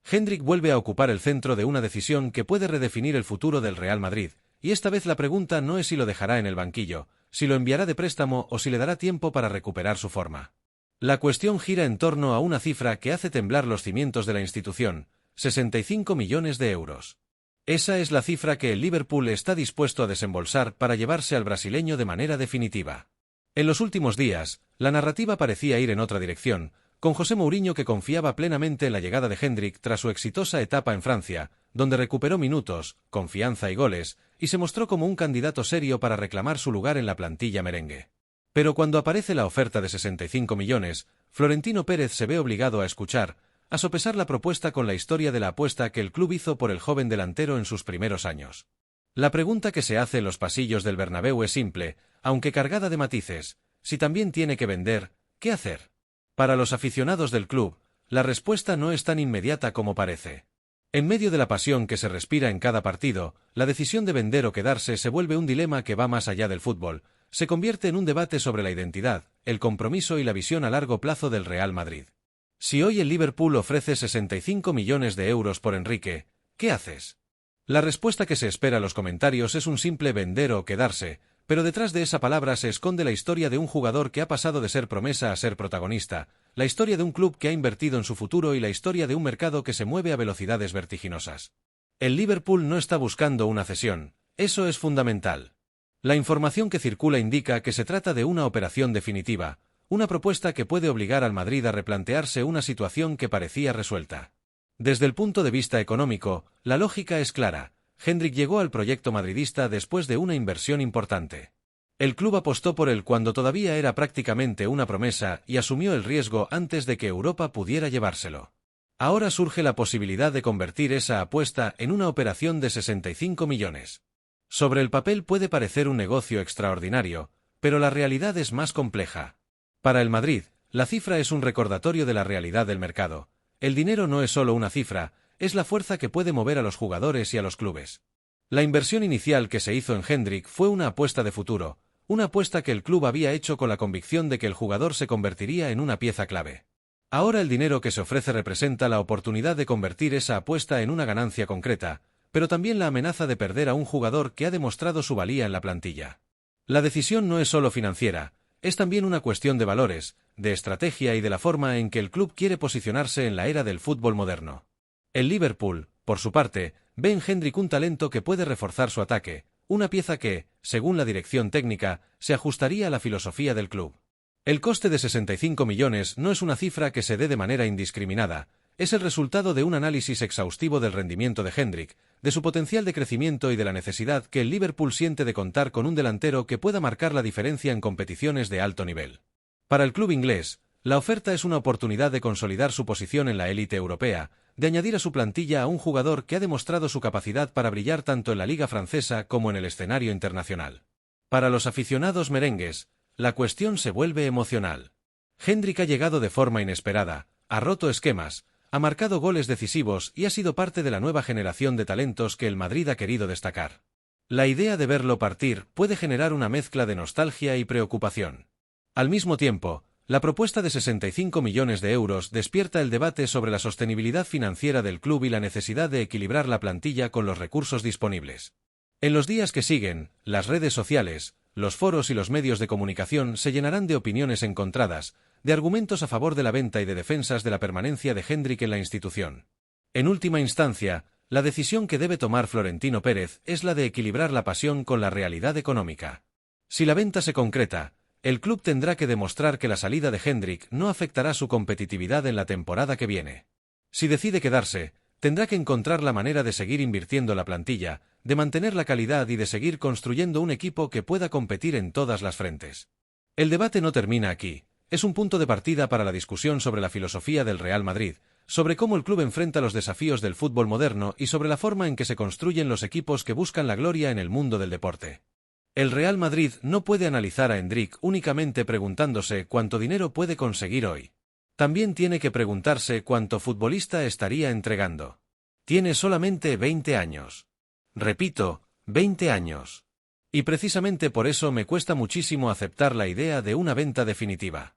Hendrik vuelve a ocupar el centro de una decisión que puede redefinir el futuro del Real Madrid, y esta vez la pregunta no es si lo dejará en el banquillo, si lo enviará de préstamo o si le dará tiempo para recuperar su forma. La cuestión gira en torno a una cifra que hace temblar los cimientos de la institución: 65 millones de euros. Esa es la cifra que el Liverpool está dispuesto a desembolsar para llevarse al brasileño de manera definitiva. En los últimos días, la narrativa parecía ir en otra dirección, con José Mourinho que confiaba plenamente en la llegada de Hendrik tras su exitosa etapa en Francia, donde recuperó minutos, confianza y goles, y se mostró como un candidato serio para reclamar su lugar en la plantilla merengue. Pero cuando aparece la oferta de 65 millones, Florentino Pérez se ve obligado a escuchar, a sopesar la propuesta con la historia de la apuesta que el club hizo por el joven delantero en sus primeros años. La pregunta que se hace en los pasillos del Bernabéu es simple, aunque cargada de matices: si también tiene que vender, ¿qué hacer? Para los aficionados del club, la respuesta no es tan inmediata como parece. En medio de la pasión que se respira en cada partido, la decisión de vender o quedarse se vuelve un dilema que va más allá del fútbol, se convierte en un debate sobre la identidad, el compromiso y la visión a largo plazo del Real Madrid. Si hoy el Liverpool ofrece 65 millones de euros por Enrique, ¿qué haces? La respuesta que se espera en los comentarios es un simple vender o quedarse, pero detrás de esa palabra se esconde la historia de un jugador que ha pasado de ser promesa a ser protagonista, la historia de un club que ha invertido en su futuro y la historia de un mercado que se mueve a velocidades vertiginosas. El Liverpool no está buscando una cesión, eso es fundamental. La información que circula indica que se trata de una operación definitiva, una propuesta que puede obligar al Madrid a replantearse una situación que parecía resuelta. Desde el punto de vista económico, la lógica es clara: Hendrik llegó al proyecto madridista después de una inversión importante. El club apostó por él cuando todavía era prácticamente una promesa y asumió el riesgo antes de que Europa pudiera llevárselo. Ahora surge la posibilidad de convertir esa apuesta en una operación de 65 millones. Sobre el papel puede parecer un negocio extraordinario, pero la realidad es más compleja. Para el Madrid, la cifra es un recordatorio de la realidad del mercado. El dinero no es solo una cifra, es la fuerza que puede mover a los jugadores y a los clubes. La inversión inicial que se hizo en Hendrik fue una apuesta de futuro, una apuesta que el club había hecho con la convicción de que el jugador se convertiría en una pieza clave. Ahora el dinero que se ofrece representa la oportunidad de convertir esa apuesta en una ganancia concreta, pero también la amenaza de perder a un jugador que ha demostrado su valía en la plantilla. La decisión no es solo financiera, es también una cuestión de valores, de estrategia y de la forma en que el club quiere posicionarse en la era del fútbol moderno. El Liverpool, por su parte, ve en Hendrik un talento que puede reforzar su ataque, una pieza que, según la dirección técnica, se ajustaría a la filosofía del club. El coste de 65 millones no es una cifra que se dé de manera indiscriminada, es el resultado de un análisis exhaustivo del rendimiento de Hendrik, de su potencial de crecimiento y de la necesidad que el Liverpool siente de contar con un delantero que pueda marcar la diferencia en competiciones de alto nivel. Para el club inglés, la oferta es una oportunidad de consolidar su posición en la élite europea, de añadir a su plantilla a un jugador que ha demostrado su capacidad para brillar tanto en la liga francesa como en el escenario internacional. Para los aficionados merengues, la cuestión se vuelve emocional. Hendrik ha llegado de forma inesperada, ha roto esquemas, ha marcado goles decisivos y ha sido parte de la nueva generación de talentos que el Madrid ha querido destacar. La idea de verlo partir puede generar una mezcla de nostalgia y preocupación. Al mismo tiempo, la propuesta de 65 millones de euros despierta el debate sobre la sostenibilidad financiera del club y la necesidad de equilibrar la plantilla con los recursos disponibles. En los días que siguen, las redes sociales, los foros y los medios de comunicación se llenarán de opiniones encontradas, de argumentos a favor de la venta y de defensas de la permanencia de Hendrik en la institución. En última instancia, la decisión que debe tomar Florentino Pérez es la de equilibrar la pasión con la realidad económica. Si la venta se concreta, el club tendrá que demostrar que la salida de Hendrik no afectará su competitividad en la temporada que viene. Si decide quedarse, tendrá que encontrar la manera de seguir invirtiendo la plantilla, de mantener la calidad y de seguir construyendo un equipo que pueda competir en todas las frentes. El debate no termina aquí. Es un punto de partida para la discusión sobre la filosofía del Real Madrid, sobre cómo el club enfrenta los desafíos del fútbol moderno y sobre la forma en que se construyen los equipos que buscan la gloria en el mundo del deporte. El Real Madrid no puede analizar a Hendrik únicamente preguntándose cuánto dinero puede conseguir hoy. También tiene que preguntarse cuánto futbolista estaría entregando. Tiene solamente 20 años. Repito, 20 años. Y precisamente por eso me cuesta muchísimo aceptar la idea de una venta definitiva.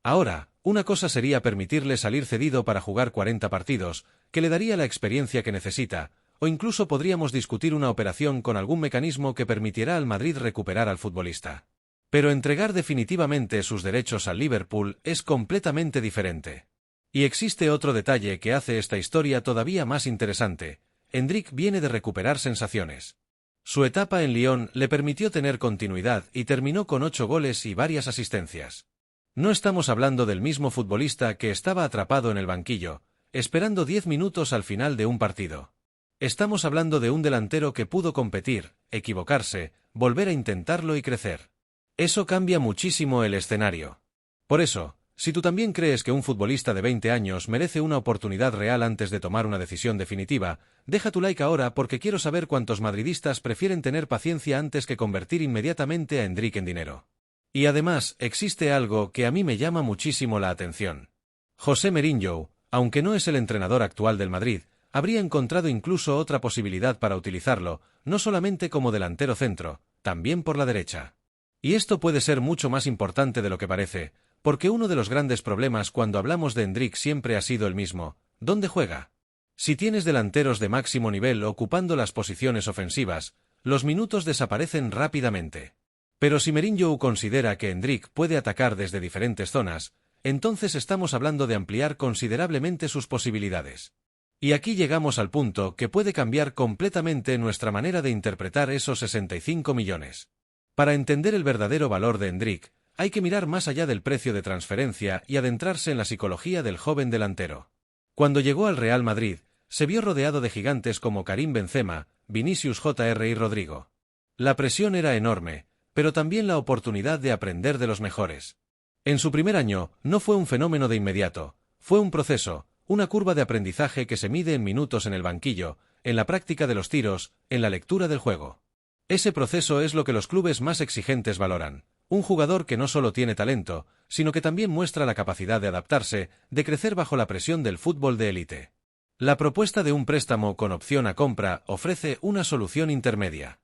Ahora, una cosa sería permitirle salir cedido para jugar 40 partidos, que le daría la experiencia que necesita, o incluso podríamos discutir una operación con algún mecanismo que permitiera al Madrid recuperar al futbolista. Pero entregar definitivamente sus derechos al Liverpool es completamente diferente. Y existe otro detalle que hace esta historia todavía más interesante. Endrick viene de recuperar sensaciones. Su etapa en Lyon le permitió tener continuidad y terminó con 8 goles y varias asistencias. No estamos hablando del mismo futbolista que estaba atrapado en el banquillo, esperando 10 minutos al final de un partido. Estamos hablando de un delantero que pudo competir, equivocarse, volver a intentarlo y crecer. Eso cambia muchísimo el escenario. Por eso, si tú también crees que un futbolista de 20 años merece una oportunidad real antes de tomar una decisión definitiva, deja tu like ahora porque quiero saber cuántos madridistas prefieren tener paciencia antes que convertir inmediatamente a Endrick en dinero. Y además, existe algo que a mí me llama muchísimo la atención. José Mourinho, aunque no es el entrenador actual del Madrid, habría encontrado incluso otra posibilidad para utilizarlo, no solamente como delantero centro, también por la derecha. Y esto puede ser mucho más importante de lo que parece, porque uno de los grandes problemas cuando hablamos de Endrick siempre ha sido el mismo: ¿dónde juega? Si tienes delanteros de máximo nivel ocupando las posiciones ofensivas, los minutos desaparecen rápidamente. Pero si Mourinho considera que Endrick puede atacar desde diferentes zonas, entonces estamos hablando de ampliar considerablemente sus posibilidades. Y aquí llegamos al punto que puede cambiar completamente nuestra manera de interpretar esos 65 millones. Para entender el verdadero valor de Endrick, hay que mirar más allá del precio de transferencia y adentrarse en la psicología del joven delantero. Cuando llegó al Real Madrid, se vio rodeado de gigantes como Karim Benzema, Vinicius Jr. y Rodrigo. La presión era enorme, pero también la oportunidad de aprender de los mejores. En su primer año, no fue un fenómeno de inmediato, fue un proceso, una curva de aprendizaje que se mide en minutos en el banquillo, en la práctica de los tiros, en la lectura del juego. Ese proceso es lo que los clubes más exigentes valoran. Un jugador que no solo tiene talento, sino que también muestra la capacidad de adaptarse, de crecer bajo la presión del fútbol de élite. La propuesta de un préstamo con opción a compra ofrece una solución intermedia.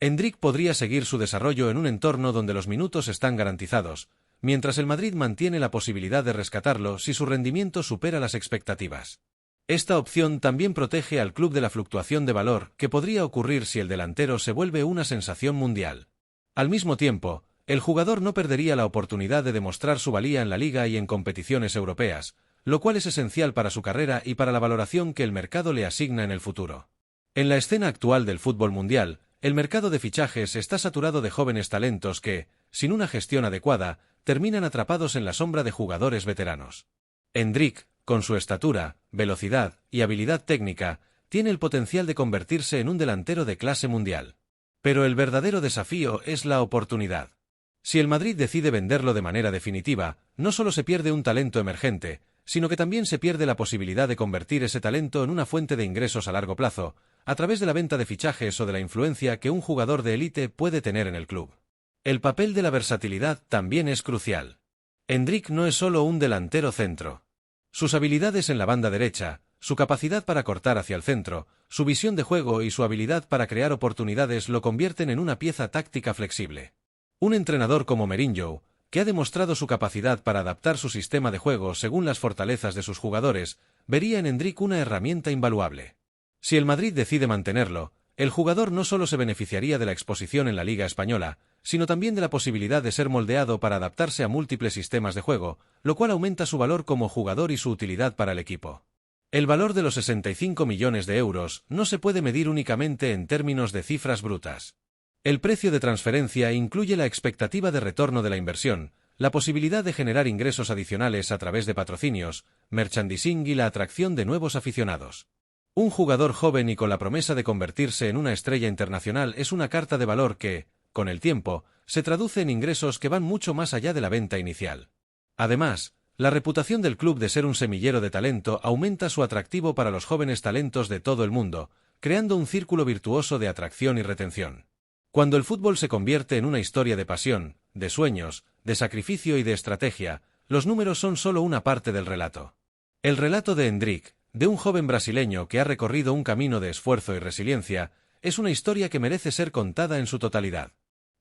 Endrick podría seguir su desarrollo en un entorno donde los minutos están garantizados, mientras el Madrid mantiene la posibilidad de rescatarlo si su rendimiento supera las expectativas. Esta opción también protege al club de la fluctuación de valor que podría ocurrir si el delantero se vuelve una sensación mundial. Al mismo tiempo, el jugador no perdería la oportunidad de demostrar su valía en la liga y en competiciones europeas, lo cual es esencial para su carrera y para la valoración que el mercado le asigna en el futuro. En la escena actual del fútbol mundial, el mercado de fichajes está saturado de jóvenes talentos que, sin una gestión adecuada, terminan atrapados en la sombra de jugadores veteranos. Endrick, con su estatura, velocidad y habilidad técnica, tiene el potencial de convertirse en un delantero de clase mundial. Pero el verdadero desafío es la oportunidad. Si el Madrid decide venderlo de manera definitiva, no solo se pierde un talento emergente, sino que también se pierde la posibilidad de convertir ese talento en una fuente de ingresos a largo plazo, a través de la venta de fichajes o de la influencia que un jugador de élite puede tener en el club. El papel de la versatilidad también es crucial. Endrick no es solo un delantero centro. Sus habilidades en la banda derecha, su capacidad para cortar hacia el centro, su visión de juego y su habilidad para crear oportunidades lo convierten en una pieza táctica flexible. Un entrenador como Mourinho, que ha demostrado su capacidad para adaptar su sistema de juego según las fortalezas de sus jugadores, vería en Endrick una herramienta invaluable. Si el Madrid decide mantenerlo, el jugador no solo se beneficiaría de la exposición en la Liga Española, sino también de la posibilidad de ser moldeado para adaptarse a múltiples sistemas de juego, lo cual aumenta su valor como jugador y su utilidad para el equipo. El valor de los 65 millones de euros no se puede medir únicamente en términos de cifras brutas. El precio de transferencia incluye la expectativa de retorno de la inversión, la posibilidad de generar ingresos adicionales a través de patrocinios, merchandising y la atracción de nuevos aficionados. Un jugador joven y con la promesa de convertirse en una estrella internacional es una carta de valor que, con el tiempo, se traduce en ingresos que van mucho más allá de la venta inicial. Además, la reputación del club de ser un semillero de talento aumenta su atractivo para los jóvenes talentos de todo el mundo, creando un círculo virtuoso de atracción y retención. Cuando el fútbol se convierte en una historia de pasión, de sueños, de sacrificio y de estrategia, los números son solo una parte del relato. El relato de Endrick, de un joven brasileño que ha recorrido un camino de esfuerzo y resiliencia, es una historia que merece ser contada en su totalidad.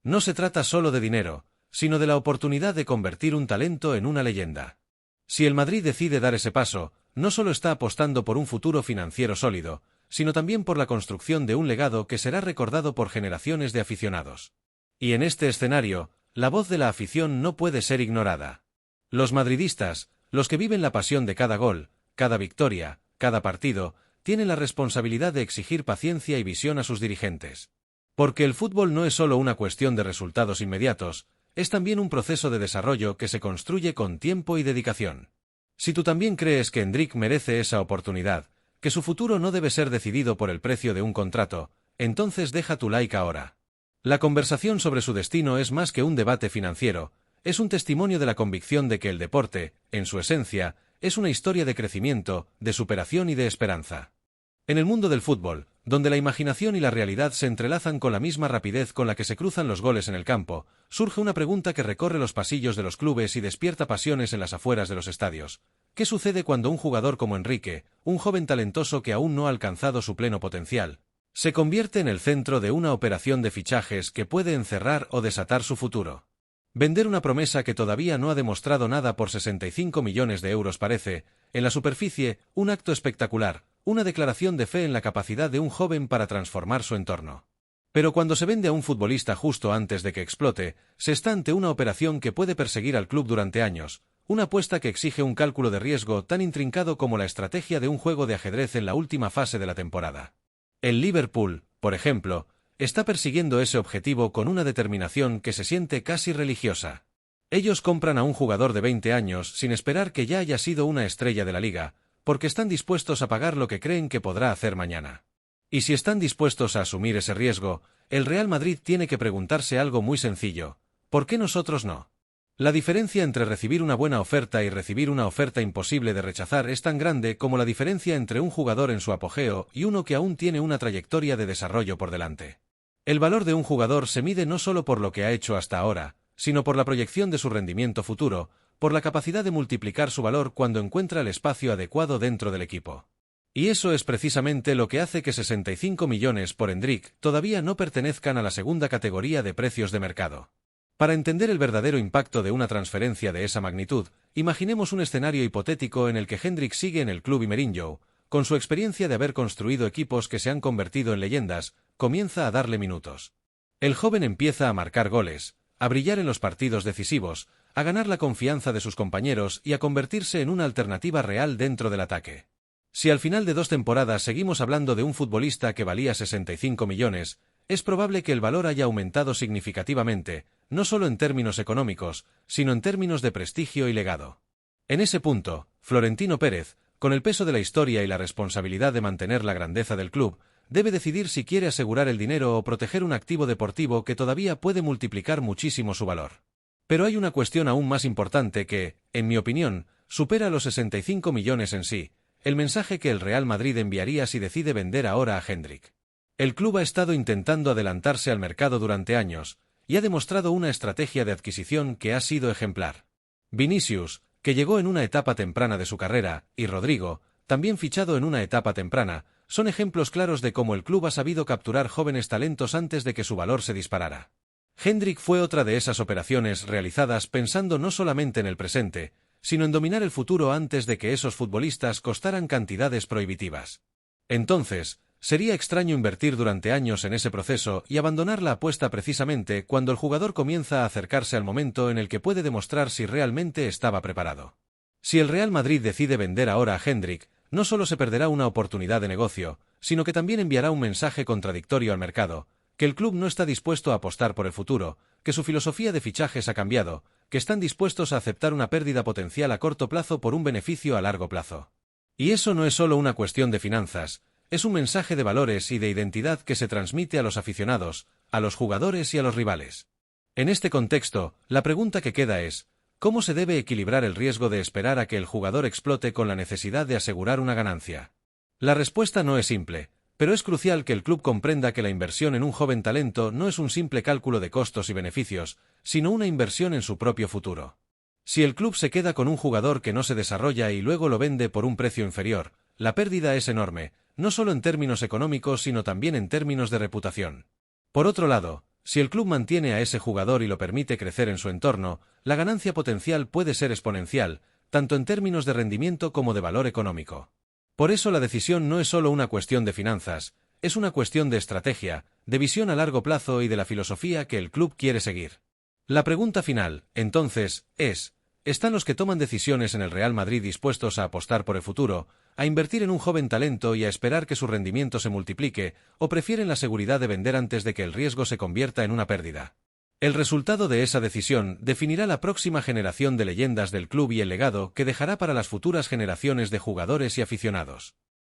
No se trata solo de dinero, sino de la oportunidad de convertir un talento en una leyenda. Si el Madrid decide dar ese paso, no solo está apostando por un futuro financiero sólido, sino también por la construcción de un legado que será recordado por generaciones de aficionados. Y en este escenario, la voz de la afición no puede ser ignorada. Los madridistas, los que viven la pasión de cada gol, cada victoria, cada partido, tienen la responsabilidad de exigir paciencia y visión a sus dirigentes. Porque el fútbol no es solo una cuestión de resultados inmediatos, es también un proceso de desarrollo que se construye con tiempo y dedicación. Si tú también crees que Endrick merece esa oportunidad, que su futuro no debe ser decidido por el precio de un contrato, entonces deja tu like ahora. La conversación sobre su destino es más que un debate financiero, es un testimonio de la convicción de que el deporte, en su esencia, es una historia de crecimiento, de superación y de esperanza. En el mundo del fútbol, donde la imaginación y la realidad se entrelazan con la misma rapidez con la que se cruzan los goles en el campo, surge una pregunta que recorre los pasillos de los clubes y despierta pasiones en las afueras de los estadios. ¿Qué sucede cuando un jugador como Enrique, un joven talentoso que aún no ha alcanzado su pleno potencial, se convierte en el centro de una operación de fichajes que puede encerrar o desatar su futuro? Vender una promesa que todavía no ha demostrado nada por 65 millones de euros parece, en la superficie, un acto espectacular, una declaración de fe en la capacidad de un joven para transformar su entorno. Pero cuando se vende a un futbolista justo antes de que explote, se está ante una operación que puede perseguir al club durante años, una apuesta que exige un cálculo de riesgo tan intrincado como la estrategia de un juego de ajedrez en la última fase de la temporada. El Liverpool, por ejemplo, está persiguiendo ese objetivo con una determinación que se siente casi religiosa. Ellos compran a un jugador de 20 años sin esperar que ya haya sido una estrella de la liga, porque están dispuestos a pagar lo que creen que podrá hacer mañana. Y si están dispuestos a asumir ese riesgo, el Real Madrid tiene que preguntarse algo muy sencillo: ¿por qué nosotros no? La diferencia entre recibir una buena oferta y recibir una oferta imposible de rechazar es tan grande como la diferencia entre un jugador en su apogeo y uno que aún tiene una trayectoria de desarrollo por delante. El valor de un jugador se mide no solo por lo que ha hecho hasta ahora, sino por la proyección de su rendimiento futuro, por la capacidad de multiplicar su valor cuando encuentra el espacio adecuado dentro del equipo. Y eso es precisamente lo que hace que 65 millones por Endrick todavía no pertenezcan a la segunda categoría de precios de mercado. Para entender el verdadero impacto de una transferencia de esa magnitud, imaginemos un escenario hipotético en el que Hendrik sigue en el club y Mourinho, con su experiencia de haber construido equipos que se han convertido en leyendas, comienza a darle minutos. El joven empieza a marcar goles, a brillar en los partidos decisivos, a ganar la confianza de sus compañeros y a convertirse en una alternativa real dentro del ataque. Si al final de 2 temporadas seguimos hablando de un futbolista que valía 65 millones, es probable que el valor haya aumentado significativamente, no solo en términos económicos, sino en términos de prestigio y legado. En ese punto, Florentino Pérez, con el peso de la historia y la responsabilidad de mantener la grandeza del club, debe decidir si quiere asegurar el dinero o proteger un activo deportivo que todavía puede multiplicar muchísimo su valor. Pero hay una cuestión aún más importante que, en mi opinión, supera los 65 millones en sí: el mensaje que el Real Madrid enviaría si decide vender ahora a Hendrik. El club ha estado intentando adelantarse al mercado durante años, y ha demostrado una estrategia de adquisición que ha sido ejemplar. Vinicius, que llegó en una etapa temprana de su carrera, y Rodrigo, también fichado en una etapa temprana, son ejemplos claros de cómo el club ha sabido capturar jóvenes talentos antes de que su valor se disparara. Hendrik fue otra de esas operaciones realizadas pensando no solamente en el presente, sino en dominar el futuro antes de que esos futbolistas costaran cantidades prohibitivas. Entonces, sería extraño invertir durante años en ese proceso y abandonar la apuesta precisamente cuando el jugador comienza a acercarse al momento en el que puede demostrar si realmente estaba preparado. Si el Real Madrid decide vender ahora a Hendrik, no solo se perderá una oportunidad de negocio, sino que también enviará un mensaje contradictorio al mercado: que el club no está dispuesto a apostar por el futuro, que su filosofía de fichajes ha cambiado, que están dispuestos a aceptar una pérdida potencial a corto plazo por un beneficio a largo plazo. Y eso no es solo una cuestión de finanzas, es un mensaje de valores y de identidad que se transmite a los aficionados, a los jugadores y a los rivales. En este contexto, la pregunta que queda es: ¿cómo se debe equilibrar el riesgo de esperar a que el jugador explote con la necesidad de asegurar una ganancia? La respuesta no es simple, pero es crucial que el club comprenda que la inversión en un joven talento no es un simple cálculo de costos y beneficios, sino una inversión en su propio futuro. Si el club se queda con un jugador que no se desarrolla y luego lo vende por un precio inferior, la pérdida es enorme, no solo en términos económicos sino también en términos de reputación. Por otro lado, Si el club mantiene a ese jugador y lo permite crecer en su entorno, la ganancia potencial puede ser exponencial, tanto en términos de rendimiento como de valor económico. Por eso la decisión no es solo una cuestión de finanzas, es una cuestión de estrategia, de visión a largo plazo y de la filosofía que el club quiere seguir. La pregunta final, entonces, es: ¿están los que toman decisiones en el Real Madrid dispuestos a apostar por el futuro, a invertir en un joven talento y a esperar que su rendimiento se multiplique, o prefieren la seguridad de vender antes de que el riesgo se convierta en una pérdida? El resultado de esa decisión definirá la próxima generación de leyendas del club y el legado que dejará para las futuras generaciones de jugadores y aficionados.